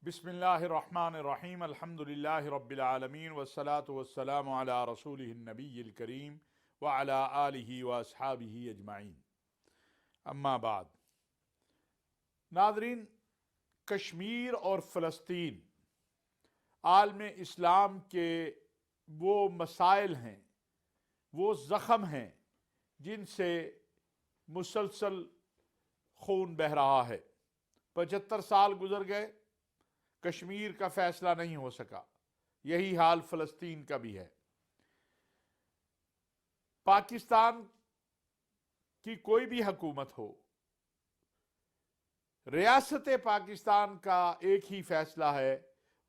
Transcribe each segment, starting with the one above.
بسم اللہ الرحمن الرحیم الحمدللہ رب العالمین والصلاة والسلام علی رسولہ النبی الکریم وعلی آلہ واصحابہ اجمعین، اما بعد۔ ناظرین، کشمیر اور فلسطین عالم اسلام کے وہ مسائل ہیں، وہ زخم ہیں جن سے مسلسل خون بہہ رہا ہے۔ 75 سال گزر گئے، کشمیر کا فیصلہ نہیں ہو سکا۔ یہی حال فلسطین کا بھی ہے۔ پاکستان کی کوئی بھی حکومت ہو، ریاست پاکستان کا ایک ہی فیصلہ ہے،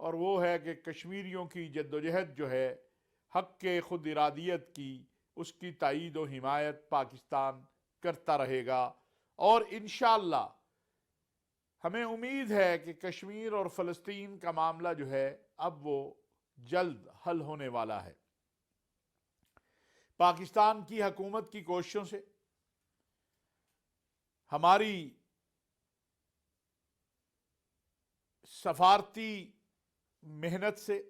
اور وہ ہے کہ کشمیریوں کی جدوجہد جو ہے حق کے خود ارادیت کی، اس کی تائید و حمایت پاکستان کرتا رہے گا، اور انشاءاللہ ہمیں امید ہے کہ کشمیر اور فلسطین کا معاملہ جو ہے اب وہ جلد حل ہونے والا ہے۔ پاکستان کی حکومت کی کوششوں سے، ہماری سفارتی محنت سے،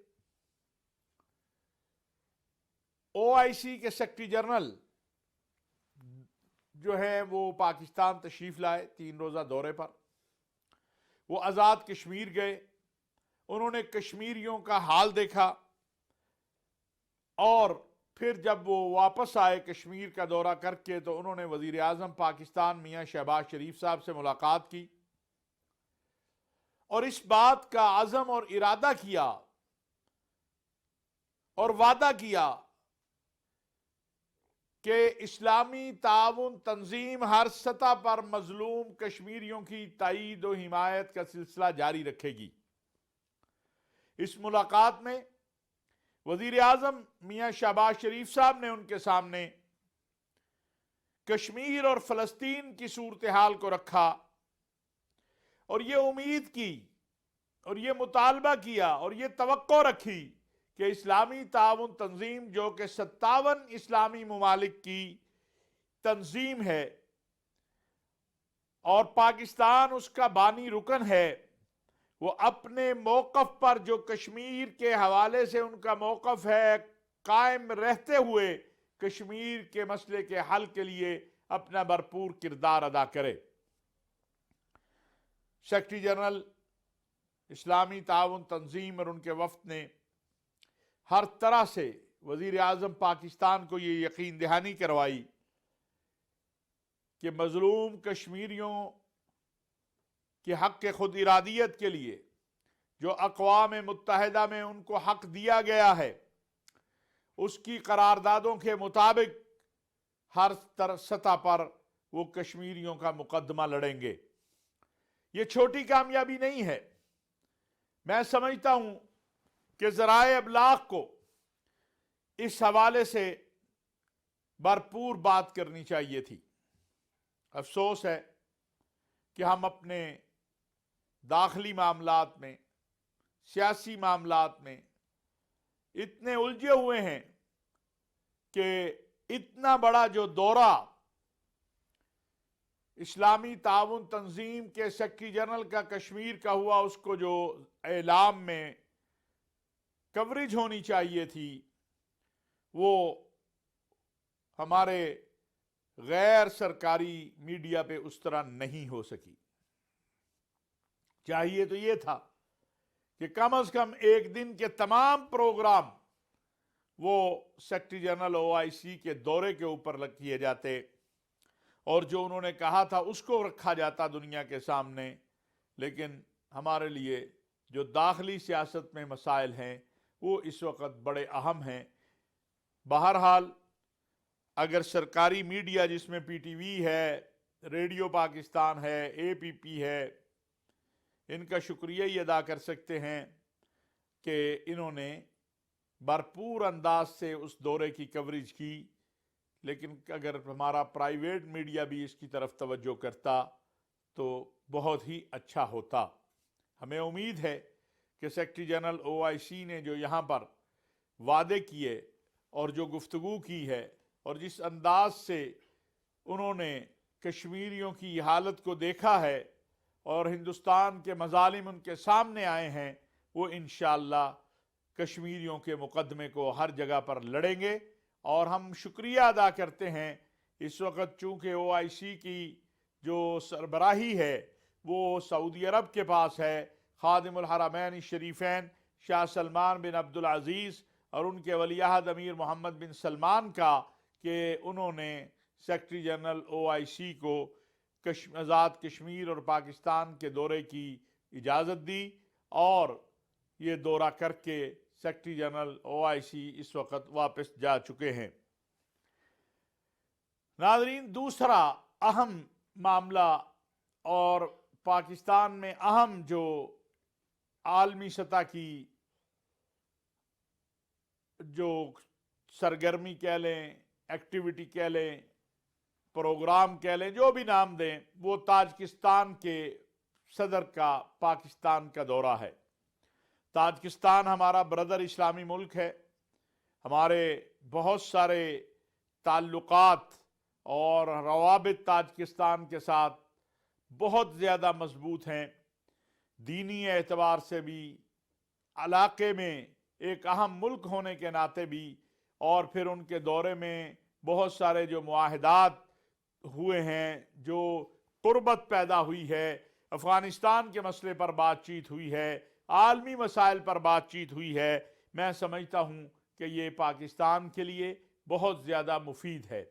OIC کے سیکرٹری جنرل جو ہے وہ پاکستان تشریف لائے 3 روزہ دورے پر۔ وہ آزاد کشمیر گئے، انہوں نے کشمیریوں کا حال دیکھا، اور پھر جب وہ واپس آئے کشمیر کا دورہ کر کے تو انہوں نے وزیر اعظم پاکستان میاں شہباز شریف صاحب سے ملاقات کی، اور اس بات کا عزم اور ارادہ کیا اور وعدہ کیا کہ اسلامی تعاون تنظیم ہر سطح پر مظلوم کشمیریوں کی تائید و حمایت کا سلسلہ جاری رکھے گی۔ اس ملاقات میں وزیر اعظم میاں شہباز شریف صاحب نے ان کے سامنے کشمیر اور فلسطین کی صورتحال کو رکھا، اور یہ امید کی اور یہ مطالبہ کیا اور یہ توقع رکھی کہ اسلامی تعاون تنظیم، جو کہ 57 اسلامی ممالک کی تنظیم ہے اور پاکستان اس کا بانی رکن ہے، وہ اپنے موقف پر جو کشمیر کے حوالے سے ان کا موقف ہے، قائم رہتے ہوئے کشمیر کے مسئلے کے حل کے لیے اپنا بھرپور کردار ادا کرے۔ سیکرٹری جنرل اسلامی تعاون تنظیم اور ان کے وفد نے ہر طرح سے وزیر اعظم پاکستان کو یہ یقین دہانی کروائی کہ مظلوم کشمیریوں کے حق کے خود ارادیت کے لیے جو اقوام متحدہ میں ان کو حق دیا گیا ہے، اس کی قراردادوں کے مطابق ہر سطح پر وہ کشمیریوں کا مقدمہ لڑیں گے۔ یہ چھوٹی کامیابی نہیں ہے۔ میں سمجھتا ہوں کہ ذرائع ابلاغ کو اس حوالے سے بھرپور بات کرنی چاہیے تھی۔ افسوس ہے کہ ہم اپنے داخلی معاملات میں، سیاسی معاملات میں اتنے الجھے ہوئے ہیں کہ اتنا بڑا جو دورہ اسلامی تعاون تنظیم کے سیکرٹری جنرل کا کشمیر کا ہوا، اس کو جو اعلام میں کوریج ہونی چاہیے تھی، وہ ہمارے غیر سرکاری میڈیا پہ اس طرح نہیں ہو سکی۔ چاہیے تو یہ تھا کہ کم از کم ایک دن کے تمام پروگرام وہ سیکرٹری جنرل OIC کے دورے کے اوپر کیے جاتے، اور جو انہوں نے کہا تھا اس کو رکھا جاتا دنیا کے سامنے۔ لیکن ہمارے لیے جو داخلی سیاست میں مسائل ہیں وہ اس وقت بڑے اہم ہیں۔ بہرحال اگر سرکاری میڈیا جس میں PTV ہے، ریڈیو پاکستان ہے، APP ہے، ان کا شکریہ ہی ادا کر سکتے ہیں کہ انہوں نے بھرپور انداز سے اس دورے کی کوریج کی، لیکن اگر ہمارا پرائیویٹ میڈیا بھی اس کی طرف توجہ کرتا تو بہت ہی اچھا ہوتا۔ ہمیں امید ہے کہ سیکرٹری جنرل OIC نے جو یہاں پر وعدے کیے اور جو گفتگو کی ہے اور جس انداز سے انہوں نے کشمیریوں کی حالت کو دیکھا ہے اور ہندوستان کے مظالم ان کے سامنے آئے ہیں، وہ انشاءاللہ کشمیریوں کے مقدمے کو ہر جگہ پر لڑیں گے۔ اور ہم شکریہ ادا کرتے ہیں اس وقت، چونکہ OIC کی جو سربراہی ہے وہ سعودی عرب کے پاس ہے، خادم الحرمین الشریفین شاہ سلمان بن عبدالعزیز اور ان کے ولی عہد امیر محمد بن سلمان کا، کہ انہوں نے سیکرٹری جنرل OIC کو آزاد کشمیر اور پاکستان کے دورے کی اجازت دی، اور یہ دورہ کر کے سیکرٹری جنرل OIC اس وقت واپس جا چکے ہیں۔ ناظرین، دوسرا اہم معاملہ اور پاکستان میں اہم جو عالمی سطح کی جو سرگرمی کہہ لیں، ایکٹیویٹی کہہ لیں، پروگرام کہہ لیں، جو بھی نام دیں، وہ تاجکستان کے صدر کا پاکستان کا دورہ ہے۔ تاجکستان ہمارا برادر اسلامی ملک ہے، ہمارے بہت سارے تعلقات اور روابط تاجکستان کے ساتھ بہت زیادہ مضبوط ہیں، دینی اعتبار سے بھی، علاقے میں ایک اہم ملک ہونے کے ناطے بھی، اور پھر ان کے دورے میں بہت سارے جو معاہدات ہوئے ہیں، جو قربت پیدا ہوئی ہے، افغانستان کے مسئلے پر بات چیت ہوئی ہے، عالمی مسائل پر بات چیت ہوئی ہے، میں سمجھتا ہوں کہ یہ پاکستان کے لیے بہت زیادہ مفید ہے۔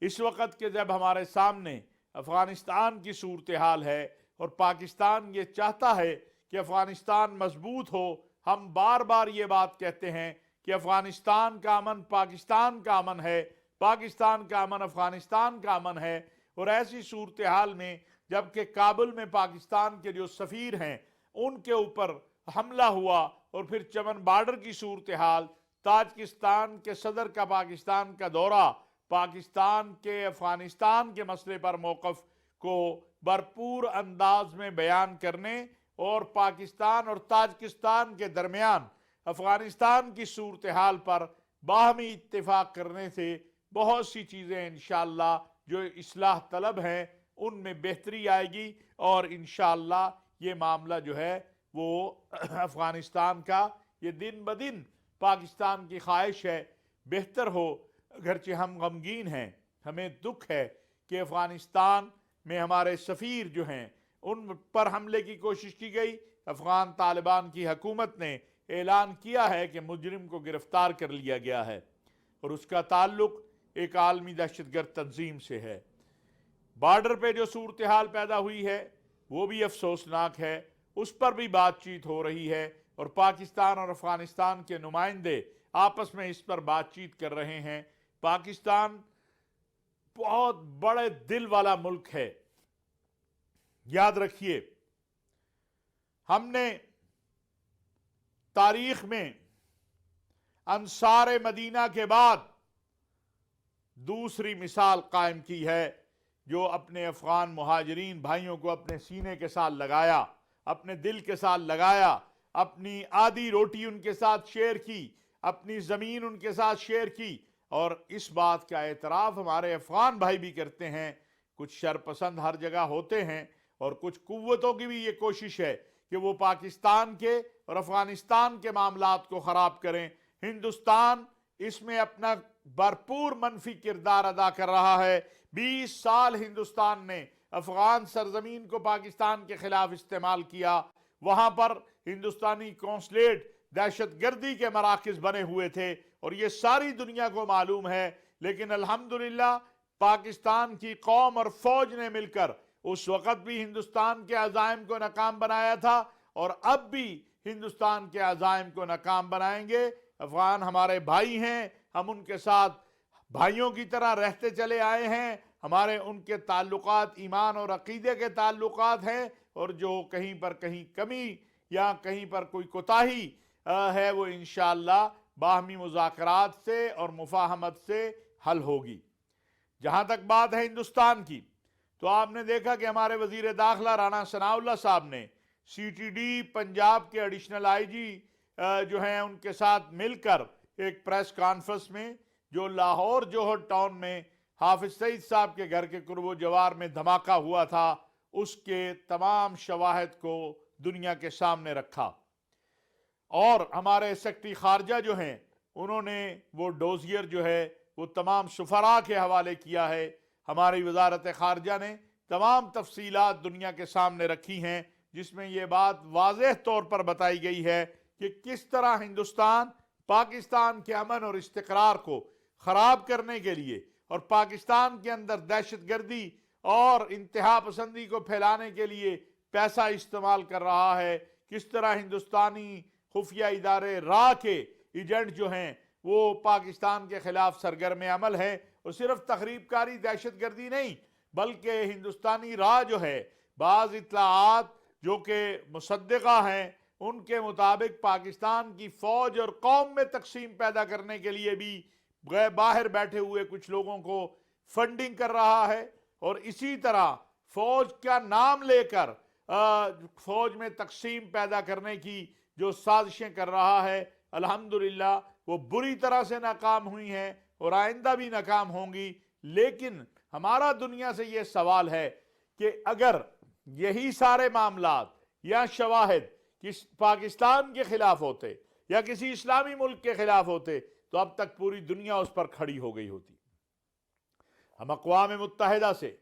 اس وقت کہ جب ہمارے سامنے افغانستان کی صورتحال ہے اور پاکستان یہ چاہتا ہے کہ افغانستان مضبوط ہو، ہم بار بار یہ بات کہتے ہیں کہ افغانستان کا امن پاکستان کا امن ہے، پاکستان کا امن افغانستان کا امن ہے۔ اور ایسی صورتحال میں جبکہ کابل میں پاکستان کے جو سفیر ہیں ان کے اوپر حملہ ہوا، اور پھر چمن بارڈر کی صورتحال، تاجکستان کے صدر کا پاکستان کا دورہ، پاکستان کے افغانستان کے مسئلے پر موقف کو بھرپور انداز میں بیان کرنے اور پاکستان اور تاجکستان کے درمیان افغانستان کی صورتحال پر باہمی اتفاق کرنے سے بہت سی چیزیں انشاءاللہ جو اصلاح طلب ہیں ان میں بہتری آئے گی، اور انشاءاللہ یہ معاملہ جو ہے وہ افغانستان کا، یہ دن بدن پاکستان کی خواہش ہے بہتر ہو۔ اگرچہ ہم غمگین ہیں، ہمیں دکھ ہے کہ افغانستان میں ہمارے سفیر جو ہیں ان پر حملے کی کوشش کی گئی، افغان طالبان کی حکومت نے اعلان کیا ہے کہ مجرم کو گرفتار کر لیا گیا ہے، اور اس کا تعلق ایک عالمی دہشت گرد تنظیم سے ہے۔ بارڈر پہ جو صورتحال پیدا ہوئی ہے وہ بھی افسوسناک ہے، اس پر بھی بات چیت ہو رہی ہے، اور پاکستان اور افغانستان کے نمائندے آپس میں اس پر بات چیت کر رہے ہیں۔ پاکستان بہت بڑے دل والا ملک ہے، یاد رکھیے ہم نے تاریخ میں انصار مدینہ کے بعد دوسری مثال قائم کی ہے، جو اپنے افغان مہاجرین بھائیوں کو اپنے سینے کے ساتھ لگایا، اپنے دل کے ساتھ لگایا، اپنی آدھی روٹی ان کے ساتھ شیئر کی، اپنی زمین ان کے ساتھ شیئر کی، اور اس بات کا اعتراف ہمارے افغان بھائی بھی کرتے ہیں۔ کچھ شرپسند ہر جگہ ہوتے ہیں، اور کچھ قوتوں کی بھی یہ کوشش ہے کہ وہ پاکستان کے اور افغانستان کے معاملات کو خراب کریں۔ ہندوستان اس میں اپنا بھرپور منفی کردار ادا کر رہا ہے۔ 20 سال ہندوستان نے افغان سرزمین کو پاکستان کے خلاف استعمال کیا، وہاں پر ہندوستانی قونصلیٹ دہشت گردی کے مراکز بنے ہوئے تھے، اور یہ ساری دنیا کو معلوم ہے، لیکن الحمدللہ پاکستان کی قوم اور فوج نے مل کر اس وقت بھی ہندوستان کے عزائم کو ناکام بنایا تھا، اور اب بھی ہندوستان کے عزائم کو ناکام بنائیں گے۔ افغان ہمارے بھائی ہیں، ہم ان کے ساتھ بھائیوں کی طرح رہتے چلے آئے ہیں، ہمارے ان کے تعلقات ایمان اور عقیدے کے تعلقات ہیں، اور جو کہیں پر کہیں کمی یا کہیں پر کوئی کوتاہی ہے وہ انشاءاللہ باہمی مذاکرات سے اور مفاہمت سے حل ہوگی۔ جہاں تک بات ہے ہندوستان کی، تو آپ نے دیکھا کہ ہمارے وزیر داخلہ رانا ثناء اللہ صاحب نے CTD پنجاب کے ایڈیشنل IG جو ہیں ان کے ساتھ مل کر ایک پریس کانفرنس میں، جو لاہور جوہر ٹاؤن میں حافظ سعید صاحب کے گھر کے قرب و جوار میں دھماکہ ہوا تھا، اس کے تمام شواہد کو دنیا کے سامنے رکھا، اور ہمارے سیکرٹری خارجہ جو ہیں انہوں نے وہ ڈوزیر جو ہے وہ تمام سفراء کے حوالے کیا ہے۔ ہماری وزارت خارجہ نے تمام تفصیلات دنیا کے سامنے رکھی ہیں، جس میں یہ بات واضح طور پر بتائی گئی ہے کہ کس طرح ہندوستان پاکستان کے امن اور استقرار کو خراب کرنے کے لیے اور پاکستان کے اندر دہشت گردی اور انتہا پسندی کو پھیلانے کے لیے پیسہ استعمال کر رہا ہے، کس طرح ہندوستانی خفیہ ادارے را کے ایجنٹ جو ہیں وہ پاکستان کے خلاف سرگرم عمل ہے، اور صرف تخریب کاری دہشت گردی نہیں بلکہ ہندوستانی را جو ہے بعض اطلاعات جو کہ مصدقہ ہیں ان کے مطابق پاکستان کی فوج اور قوم میں تقسیم پیدا کرنے کے لیے بھی باہر بیٹھے ہوئے کچھ لوگوں کو فنڈنگ کر رہا ہے، اور اسی طرح فوج کا نام لے کر فوج میں تقسیم پیدا کرنے کی جو سازشیں کر رہا ہے، الحمدللہ وہ بری طرح سے ناکام ہوئی ہیں اور آئندہ بھی ناکام ہوں گی۔ لیکن ہمارا دنیا سے یہ سوال ہے کہ اگر یہی سارے معاملات یا شواہد پاکستان کے خلاف ہوتے یا کسی اسلامی ملک کے خلاف ہوتے تو اب تک پوری دنیا اس پر کھڑی ہو گئی ہوتی۔ ہم اقوام متحدہ سے،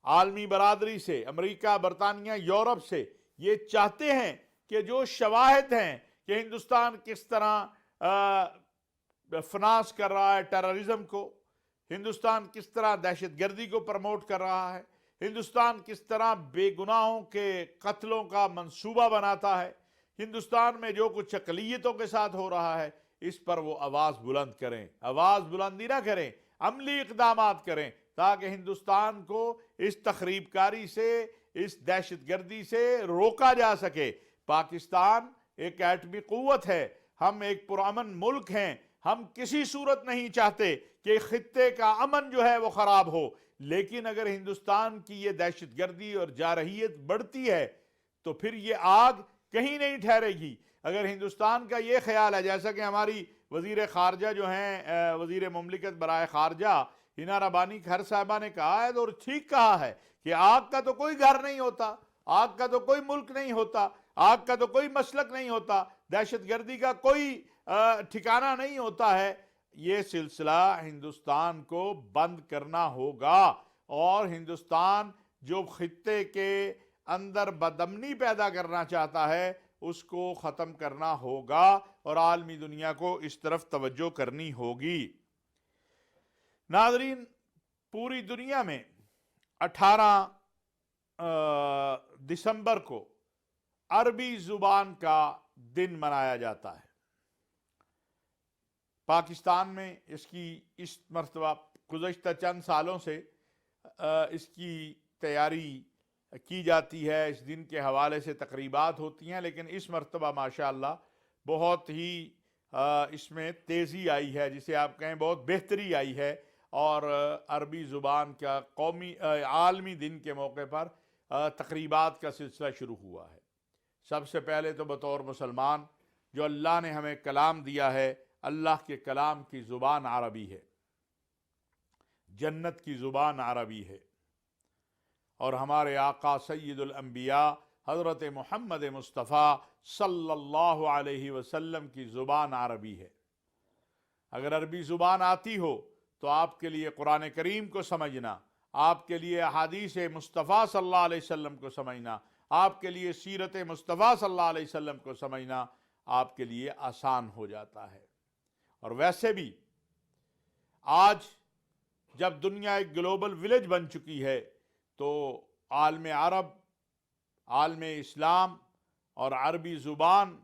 عالمی برادری سے، امریکہ، برطانیہ، یورپ سے یہ چاہتے ہیں کہ جو شواہد ہیں کہ ہندوستان کس طرح فنانس کر رہا ہے ٹیررزم کو، ہندوستان کس طرح دہشت گردی کو پروموٹ کر رہا ہے، ہندوستان کس طرح بے گناہوں کے قتلوں کا منصوبہ بناتا ہے، ہندوستان میں جو کچھ اقلیتوں کے ساتھ ہو رہا ہے، اس پر وہ آواز بلند کریں، آواز بلندی نہ کریں، عملی اقدامات کریں تاکہ ہندوستان کو اس تخریب کاری سے، اس دہشت گردی سے روکا جا سکے۔ پاکستان ایک ایٹمی قوت ہے، ہم ایک پرامن ملک ہیں، ہم کسی صورت نہیں چاہتے کہ خطے کا امن جو ہے وہ خراب ہو، لیکن اگر ہندوستان کی یہ دہشت گردی اور جارحیت بڑھتی ہے تو پھر یہ آگ کہیں نہیں ٹھہرے گی۔ اگر ہندوستان کا یہ خیال ہے، جیسا کہ ہماری وزیر خارجہ جو ہیں وزیر مملکت برائے خارجہ ہینا ربانی کھر صاحبہ نے کہا ہے اور ٹھیک کہا ہے کہ آگ کا تو کوئی گھر نہیں ہوتا، آگ کا تو کوئی ملک نہیں ہوتا، آگ کا تو کوئی مسلک نہیں ہوتا، دہشت گردی کا کوئی ٹھکانہ نہیں ہوتا ہے۔ یہ سلسلہ ہندوستان کو بند کرنا ہوگا، اور ہندوستان جو خطے کے اندر بدامنی پیدا کرنا چاہتا ہے اس کو ختم کرنا ہوگا، اور عالمی دنیا کو اس طرف توجہ کرنی ہوگی۔ ناظرین، پوری دنیا میں 18 دسمبر کو عربی زبان کا دن منایا جاتا ہے۔ پاکستان میں اس کی اس مرتبہ گزشتہ چند سالوں سے اس کی تیاری کی جاتی ہے، اس دن کے حوالے سے تقریبات ہوتی ہیں، لیکن اس مرتبہ ماشاءاللہ بہت ہی اس میں تیزی آئی ہے، جسے آپ کہیں بہت بہتری آئی ہے، اور عربی زبان کا قومی عالمی دن کے موقع پر تقریبات کا سلسلہ شروع ہوا ہے۔ سب سے پہلے تو بطور مسلمان جو اللہ نے ہمیں کلام دیا ہے، اللہ کے کلام کی زبان عربی ہے، جنت کی زبان عربی ہے، اور ہمارے آقا سید الانبیاء حضرت محمد مصطفیٰ صلی اللہ علیہ وسلم کی زبان عربی ہے۔ اگر عربی زبان آتی ہو تو آپ کے لیے قرآن کریم کو سمجھنا، آپ کے لیے احادیث مصطفیٰ صلی اللہ علیہ وسلم کو سمجھنا، آپ کے لیے سیرت مصطفیٰ صلی اللہ علیہ وسلم کو سمجھنا آپ کے لیے آسان ہو جاتا ہے۔ اور ویسے بھی آج جب دنیا ایک گلوبل ولیج بن چکی ہے تو عالم عرب، عالم اسلام اور عربی زبان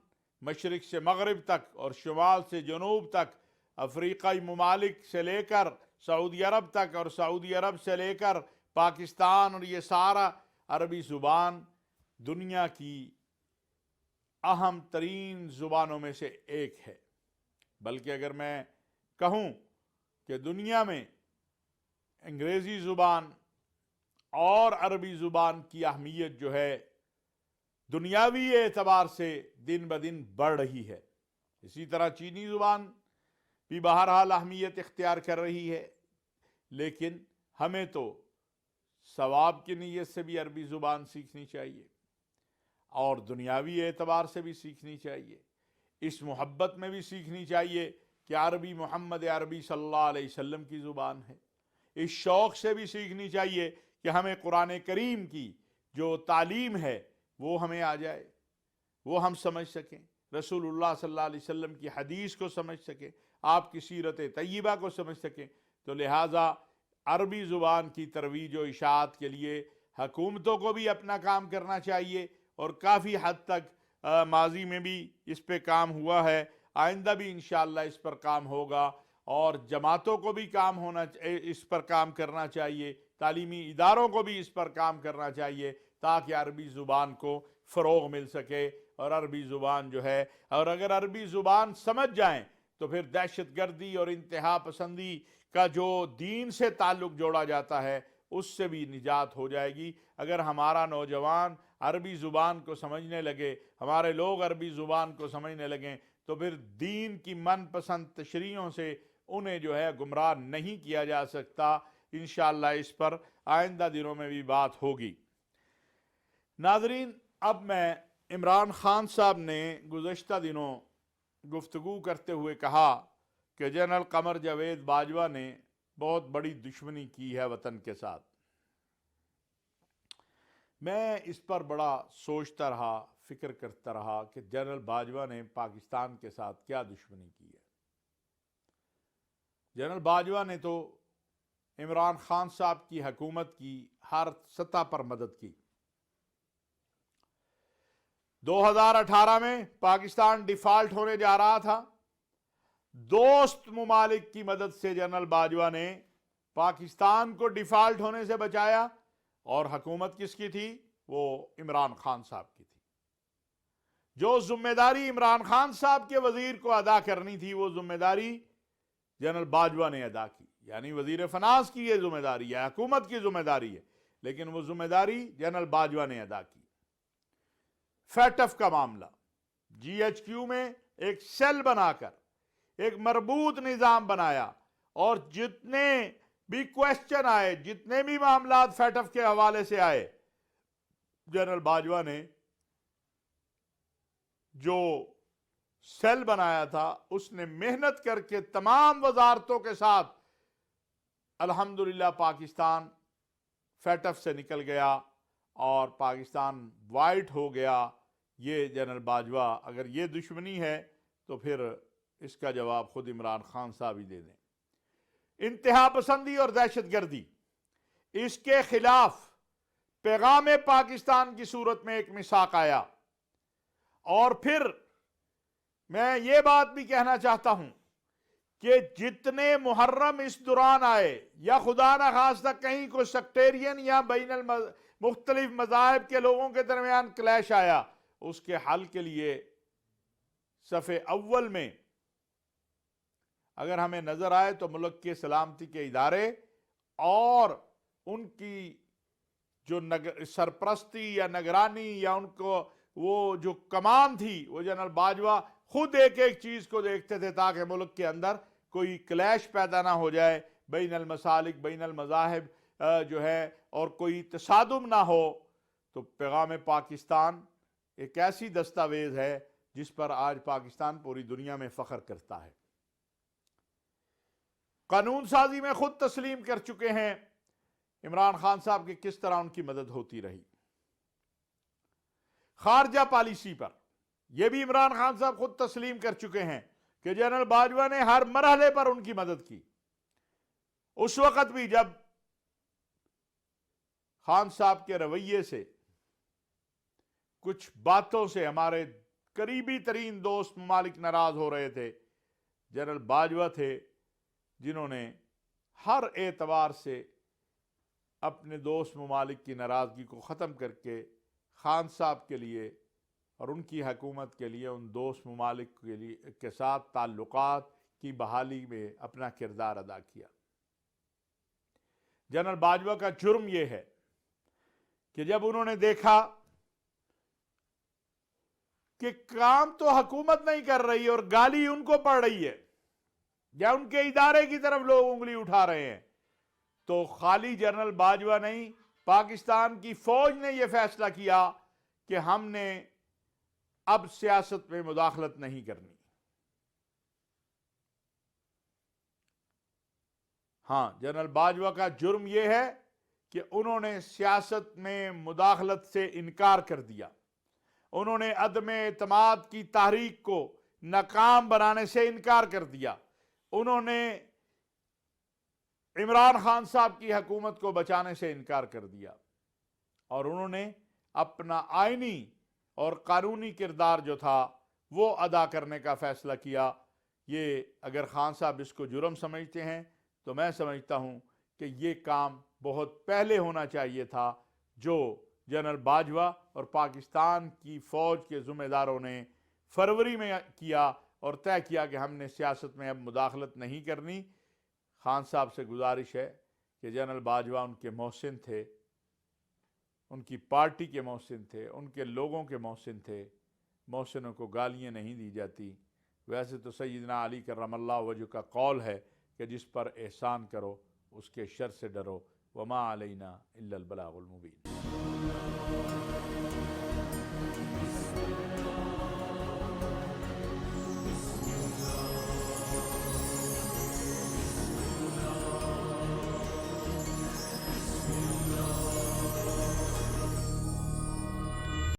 مشرق سے مغرب تک اور شمال سے جنوب تک، افریقی ممالک سے لے کر سعودی عرب تک اور سعودی عرب سے لے کر پاکستان، اور یہ سارا عربی زبان دنیا کی اہم ترین زبانوں میں سے ایک ہے۔ بلکہ اگر میں کہوں کہ دنیا میں انگریزی زبان اور عربی زبان کی اہمیت جو ہے دنیاوی اعتبار سے دن بدن بڑھ رہی ہے، اسی طرح چینی زبان بھی بہرحال اہمیت اختیار کر رہی ہے، لیکن ہمیں تو ثواب کی نیت سے بھی عربی زبان سیکھنی چاہیے اور دنیاوی اعتبار سے بھی سیکھنی چاہیے. اس محبت میں بھی سیکھنی چاہیے کہ عربی محمد عربی صلی اللہ علیہ وسلم کی زبان ہے. اس شوق سے بھی سیکھنی چاہیے کہ ہمیں قرآن کریم کی جو تعلیم ہے وہ ہمیں آ جائے، وہ ہم سمجھ سکیں، رسول اللہ صلی اللہ علیہ وسلم کی حدیث کو سمجھ سکیں، آپ کی سیرت طیبہ کو سمجھ سکیں. تو لہٰذا عربی زبان کی ترویج و اشاعت کے لیے حکومتوں کو بھی اپنا کام کرنا چاہیے، اور کافی حد تک ماضی میں بھی اس پہ کام ہوا ہے، آئندہ بھی انشاءاللہ اس پر کام ہوگا. اور جماعتوں کو بھی اس پر کام کرنا چاہیے، تعلیمی اداروں کو بھی اس پر کام کرنا چاہیے تاکہ عربی زبان کو فروغ مل سکے. اور عربی زبان جو ہے، اور اگر عربی زبان سمجھ جائیں تو پھر دہشت گردی اور انتہا پسندی کا جو دین سے تعلق جوڑا جاتا ہے اس سے بھی نجات ہو جائے گی. اگر ہمارا نوجوان عربی زبان کو سمجھنے لگے، ہمارے لوگ عربی زبان کو سمجھنے لگیں، تو پھر دین کی من پسند تشریحوں سے انہیں جو ہے گمراہ نہیں کیا جا سکتا. انشاءاللہ اس پر آئندہ دنوں میں بھی بات ہوگی. ناظرین، اب میں عمران خان صاحب نے گزشتہ دنوں گفتگو کرتے ہوئے کہا کہ جنرل قمر جاوید باجوہ نے بہت بڑی دشمنی کی ہے وطن کے ساتھ. میں اس پر بڑا سوچتا رہا، فکر کرتا رہا کہ جنرل باجوہ نے پاکستان کے ساتھ کیا دشمنی کی ہے. جنرل باجوہ نے تو عمران خان صاحب کی حکومت کی ہر سطح پر مدد کی. 2018 میں پاکستان ڈیفالٹ ہونے جا رہا تھا، دوست ممالک کی مدد سے جنرل باجوہ نے پاکستان کو ڈیفالٹ ہونے سے بچایا. اور حکومت کس کی تھی؟ وہ عمران خان صاحب کی تھی. جو ذمہ داری عمران خان صاحب کے وزیر کو ادا کرنی تھی وہ ذمہ داری جنرل باجوہ نے ادا کی. یعنی وزیر فنانس کی یہ ذمہ داری ہے، حکومت کی ذمہ داری ہے، لیکن وہ ذمہ داری جنرل باجوہ نے ادا کی. فیٹف کا معاملہ، جی ایچ کیو میں ایک سیل بنا کر ایک مربوط نظام بنایا، اور جتنے بھی کویسچن آئے، جتنے بھی معاملات فیٹف کے حوالے سے آئے، جنرل باجوہ نے جو سیل بنایا تھا اس نے محنت کر کے تمام وزارتوں کے ساتھ الحمدللہ پاکستان فیٹف سے نکل گیا اور پاکستان وائٹ ہو گیا. یہ جنرل باجوہ، اگر یہ دشمنی ہے تو پھر اس کا جواب خود عمران خان صاحب ہی دے دیں. انتہا پسندی اور دہشت گردی، اس کے خلاف پیغام پاکستان کی صورت میں ایک میثاق آیا. اور پھر میں یہ بات بھی کہنا چاہتا ہوں کہ جتنے محرم اس دوران آئے، یا خدا نخواستہ کہیں کوئی سیکٹیرین یا بین مختلف مذاہب کے لوگوں کے درمیان کلیش آیا، اس کے حل کے لیے صف اول میں اگر ہمیں نظر آئے تو ملک کے سلامتی کے ادارے اور ان کی جو سرپرستی یا نگرانی یا ان کو وہ جو کمان تھی، وہ جنرل باجوہ خود ایک ایک چیز کو دیکھتے تھے تاکہ ملک کے اندر کوئی کلیش پیدا نہ ہو جائے، بین المسالک بین المذاہب جو ہے، اور کوئی تصادم نہ ہو. تو پیغام پاکستان ایک ایسی دستاویز ہے جس پر آج پاکستان پوری دنیا میں فخر کرتا ہے. قانون سازی میں خود تسلیم کر چکے ہیں عمران خان صاحب کی کس طرح ان کی مدد ہوتی رہی. خارجہ پالیسی پر یہ بھی عمران خان صاحب خود تسلیم کر چکے ہیں کہ جنرل باجوہ نے ہر مرحلے پر ان کی مدد کی. اس وقت بھی جب خان صاحب کے رویے سے، کچھ باتوں سے ہمارے قریبی ترین دوست ممالک ناراض ہو رہے تھے، جنرل باجوہ تھے جنہوں نے ہر اعتبار سے اپنے دوست ممالک کی ناراضگی کو ختم کر کے خان صاحب کے لیے اور ان کی حکومت کے لیے، ان دوست ممالک کے ساتھ تعلقات کی بحالی میں اپنا کردار ادا کیا. جنرل باجوہ کا جرم یہ ہے کہ جب انہوں نے دیکھا کہ کام تو حکومت نہیں کر رہی اور گالی ان کو پڑ رہی ہے یا ان کے ادارے کی طرف لوگ انگلی اٹھا رہے ہیں، تو خالی جنرل باجوہ نہیں، پاکستان کی فوج نے یہ فیصلہ کیا کہ ہم نے اب سیاست میں مداخلت نہیں کرنی۔ ہاں، جنرل باجوہ کا جرم یہ ہے کہ انہوں نے سیاست میں مداخلت سے انکار کر دیا، انہوں نے عدم اعتماد کی تحریک کو ناکام بنانے سے انکار کر دیا، انہوں نے عمران خان صاحب کی حکومت کو بچانے سے انکار کر دیا، اور انہوں نے اپنا آئینی اور قانونی کردار جو تھا وہ ادا کرنے کا فیصلہ کیا۔ یہ اگر خان صاحب اس کو جرم سمجھتے ہیں تو میں سمجھتا ہوں کہ یہ کام بہت پہلے ہونا چاہیے تھا، جو جنرل باجوہ اور پاکستان کی فوج کے ذمہ داروں نے فروری میں کیا اور طے کیا کہ ہم نے سیاست میں اب مداخلت نہیں کرنی۔ خان صاحب سے گزارش ہے کہ جنرل باجوہ ان کے محسن تھے، ان کی پارٹی کے محسن تھے، ان کے لوگوں کے محسن تھے، محسنوں کو گالیاں نہیں دی جاتی۔ ویسے تو سیدنا علی کرم اللہ وجہ کا قول ہے کہ جس پر احسان کرو اس کے شر سے ڈرو، وما علینا الا البلاغ المبین۔